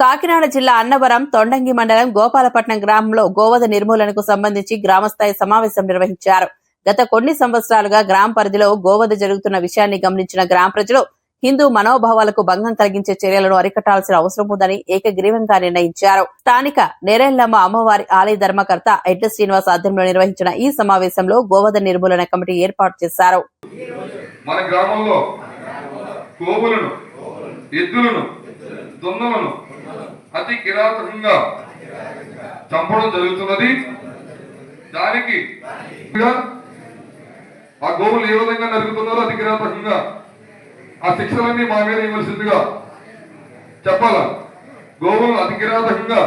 కాకినాడ జిల్లా అన్నవరం తొండంగి మండలం గోపాలపట్నం గ్రామంలో గోవధ నిర్మూలనకు సంబంధించి గ్రామస్థాయి సమావేశం నిర్వహించారు. గత కొన్ని సంవత్సరాలుగా గ్రామ పరిధిలో గోవధ జరుగుతున్న విషయాన్ని గమనించిన గ్రామ ప్రజలు హిందూ మనోభావాలకు భంగం కలిగించే చర్యలను అరికట్టాల్సిన అవసరం ఉందని ఏకగ్రీవంగా నిర్ణయించారు. స్థానిక నేరెళ్లమ్మ అమ్మవారి ఆలయ ధర్మకర్త ఎడ్ల శ్రీనివాస్ ఆధ్వర్యంలో నిర్వహించిన ఈ సమావేశంలో గోవధ నిర్మూలన కమిటీ ఏర్పాటు చేశారు. మన గ్రామంలో గోవులను, ఎద్దులను, దున్నలను అతి కిరాతకంగా చంపడం జరుగుతున్నది. దానికి ఆ గోవులు ఏ విధంగా నరుగుతున్నారో అతి కిరాతకంగా ఆ శిక్షలన్నీ మా మీద ఇవ్వాల్సిందిగా చెప్పాలా. గోవులను అతి కిరాతకంగా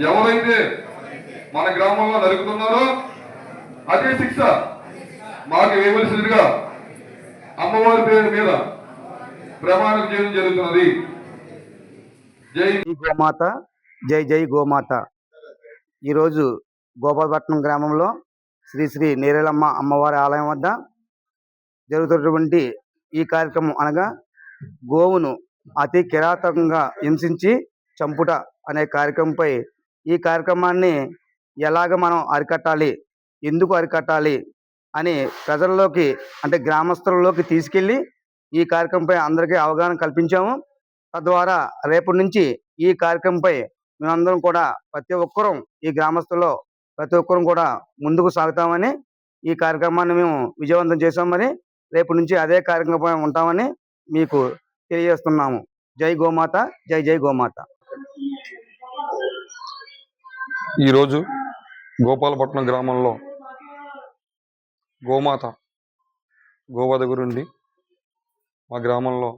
ఎవరైతే మన గ్రామంలో నరుగుతున్నారో అదే శిక్ష మాకు ఇవ్వవలసిందిగా అమ్మవారి పేరు మీద ప్రమాణం చేయడం జరుగుతున్నది. జై గోమాత, జై జై గోమాత. ఈరోజు గోపాలపట్నం గ్రామంలో శ్రీ శ్రీ నేరెలమ్మ అమ్మవారి ఆలయం వద్ద జరుగుతున్నటువంటి ఈ కార్యక్రమం అనగా గోవును అతి కిరాతకంగా హింసించి చంపుట అనే కార్యక్రమంపై ఈ కార్యక్రమాన్ని ఎలాగ మనం అరికట్టాలి, ఎందుకు అరికట్టాలి అని ప్రజల్లోకి అంటే గ్రామస్తులలోకి తీసుకెళ్ళి ఈ కార్యక్రమంపై అందరికీ అవగాహన కల్పించాము. తద్వారా రేపటి నుంచి ఈ కార్యక్రమంపై మేమందరం కూడా ప్రతి ఒక్కరూ ఈ గ్రామస్తుల్లో ప్రతి ఒక్కరూ కూడా ముందుకు సాగుతామని, ఈ కార్యక్రమాన్ని మేము విజయవంతం చేశామని, రేపటి నుంచి అదే కార్యక్రమం ఉంటామని మీకు తెలియజేస్తున్నాము. జై గోమాత, జై జై గోమాత. ఈరోజు గోపాలపట్నం గ్రామంలో గోమాత గోవధ గురించి మా గ్రామంలో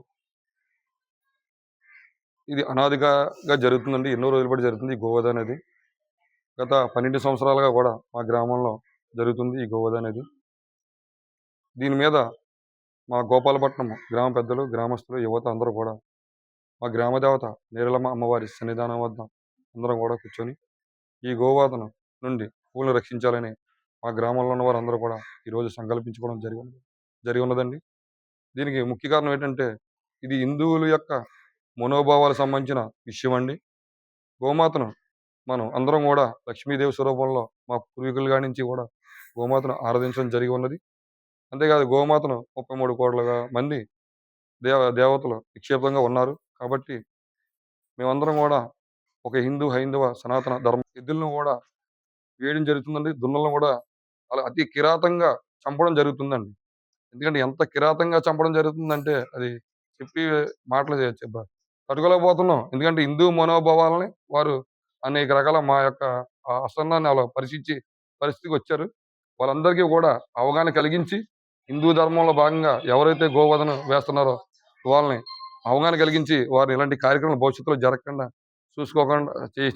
ఇది అనాదిగా జరుగుతుందండి. ఎన్నో రోజులు బట్టి జరుగుతుంది ఈ గోవధ అనేది. గత 12 సంవత్సరాలుగా కూడా మా గ్రామంలో జరుగుతుంది ఈ గోవధ అనేది. దీని మీద మా గోపాలపట్నం గ్రామ పెద్దలు, గ్రామస్తులు, యువత అందరూ కూడా మా గ్రామ దేవత నేరెలమ్మ అమ్మవారి సన్నిధానం వద్ద అందరం కూడా కూర్చొని ఈ గోవధను నుండి పూలను రక్షించాలని మా గ్రామంలో ఉన్న వారు అందరూ కూడా ఈరోజు సంకల్పించుకోవడం జరిగి ఉన్నదండి. దీనికి ముఖ్య కారణం ఏంటంటే ఇది హిందువుల యొక్క మనోభావాలకు సంబంధించిన విషయం అండి. గోమాతను మనం అందరం కూడా లక్ష్మీదేవి స్వరూపంలో మా పూర్వీకుల కాడి నుంచి కూడా గోమాతను ఆరాధించడం జరిగి ఉన్నది. అంతేకాదు గోమాతను 33 కోట్ల మంది దేవతలు నిక్షేపంగా ఉన్నారు. కాబట్టి మేమందరం కూడా ఒక హిందూ, హైందవ, సనాతన ధర్మ ఎద్దులను కూడా వేయడం జరుగుతుందండి. దున్నలను కూడా అలా అతి కిరాతంగా చంపడం జరుగుతుందండి. ఎందుకంటే ఎంత కిరాతంగా చంపడం జరుగుతుందంటే అది చెప్పి మాటలు తట్టుకోలేకపోతున్నాం. ఎందుకంటే హిందూ మనోభావాలని వారు అనేక రకాల మా యొక్క అసన్నాన్ని అలా పరిస్థితికి వచ్చారు. వాళ్ళందరికీ కూడా అవగాహన కలిగించి హిందూ ధర్మంలో భాగంగా ఎవరైతే గోవధను వేస్తున్నారో వాళ్ళని అవగాహన కలిగించి వారిని ఇలాంటి కార్యక్రమాలు భవిష్యత్తులో జరగకుండా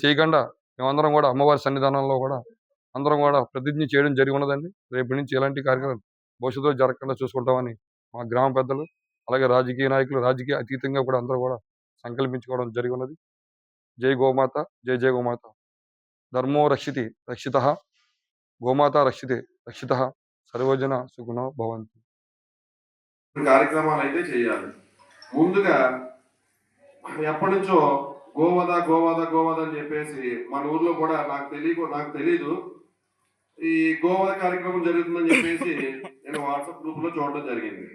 చేయకుండా మేమందరం కూడా అమ్మవారి సన్నిధానంలో కూడా అందరం కూడా ప్రతిజ్ఞ చేయడం జరిగి ఉన్నదండి. రేపటి నుంచి ఎలాంటి కార్యక్రమాలు భవిష్యత్తులో జరగకుండా చూసుకుంటామని మా గ్రామ పెద్దలు, అలాగే రాజకీయ నాయకులు, రాజకీయ అతీతంగా కూడా అందరూ కూడా సంకల్పించుకోవడం జరిగి ఉన్నది. జై గోమాత, జై జై గోమాత. ధర్మో రక్షితి రక్షితః, గోమాత రక్షితి రక్షితః, సర్వజన సుఖినో భవంతు. కార్యక్రమాలు అయితే చేయాలి. ముందుగా ఎప్పటి నుంచో గోవధ గోవధ గోవధ అని చెప్పేసి మన ఊర్లో కూడా నాకు తెలీదు ఈ గోవధ కార్యక్రమం జరుగుతుందని చెప్పేసి నేను వాట్సాప్ గ్రూప్ లో చూడటం జరిగింది.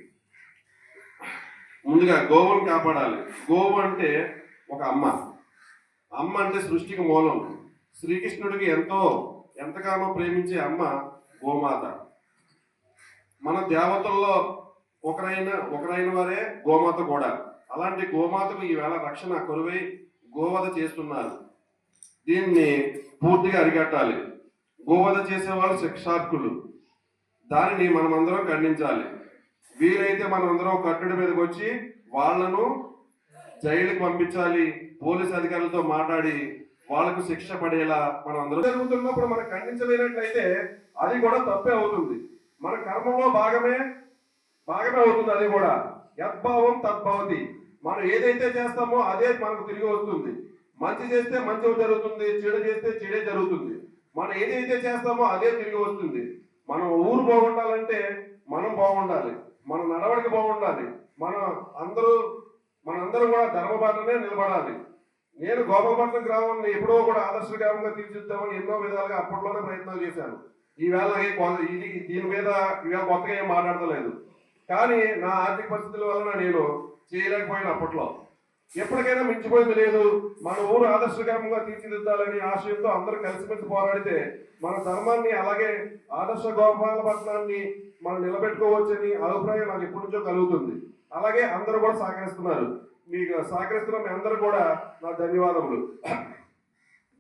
ముందుగా గోవును కాపాడాలి. గోవు అంటే ఒక అమ్మ అంటే సృష్టికి మూలం. శ్రీకృష్ణుడికి ఎంతగానో ప్రేమించే అమ్మ గోమాత. మన దేవతల్లో ఒకరైన వారే గోమాత కూడా. అలాంటి గోమాతకు ఈవేళ రక్షణ కొలువై గోవధ చేస్తున్నారు. దీన్ని పూర్తిగా అరికట్టాలి. గోవధ చేసేవాళ్ళు శిక్షార్హులు. దానిని మనమందరం ఖండించాలి. వీలైతే మనమందరం కట్టడి మీదకి వచ్చి వాళ్లను జైలుకి పంపించాలి. పోలీస్ అధికారులతో మాట్లాడి వాళ్లకు శిక్ష పడేలా మనం అందరం జరుగుతున్నప్పుడు మనం ఖండించలేనట్లయితే అది కూడా తప్పే అవుతుంది. మన కర్మంలో భాగమే అవుతుంది. అది కూడా యద్భావం తద్భవతి. మనం ఏదైతే చేస్తామో అదే మనకు తిరిగి వస్తుంది. మంచి చేస్తే మంచి జరుగుతుంది, చెడు చేస్తే చెడే జరుగుతుంది. మనం ఏదైతే చేస్తామో అదే తిరిగి వస్తుంది. మనం ఊరు బాగుండాలంటే మనం బాగుండాలి, మన నడవడిక బాగుండాలి, మనందరూ కూడా ధర్మబాటనే నిలబడాలి. నేను గోపాలపట్నం గ్రామాన్ని ఎప్పుడో కూడా ఆదర్శ గ్రామంగా తీర్చిదిద్దామని ఎన్నో విధాలుగా అప్పట్లోనే ప్రయత్నాలు చేశాను. ఈవేళ దీని మీద ఈవేళ కొత్తగా ఏం మాట్లాడతలేదు. కానీ నా ఆర్థిక పరిస్థితుల వలన నేను చేయలేకపోయాను. అప్పట్లో ఎప్పటికైనా మించిపోయింది లేదు. మన ఊరు ఆదర్శ గ్రామంగా తీర్చిదిద్దాలని ఆశయంతో అందరూ కలిసిమెలిసి పోరాడితే మన ధర్మాన్ని అలాగే ఆదర్శ గోపాలపట్నాన్ని మనం నిలబెట్టుకోవచ్చని అభిప్రాయం నాకు ఎప్పటి నుంచో కలుగుతుంది. అలాగే అందరూ కూడా సహకరిస్తున్నారు. మీకు సహకరిస్తున్న మీ అందరూ కూడా నా ధన్యవాదములు.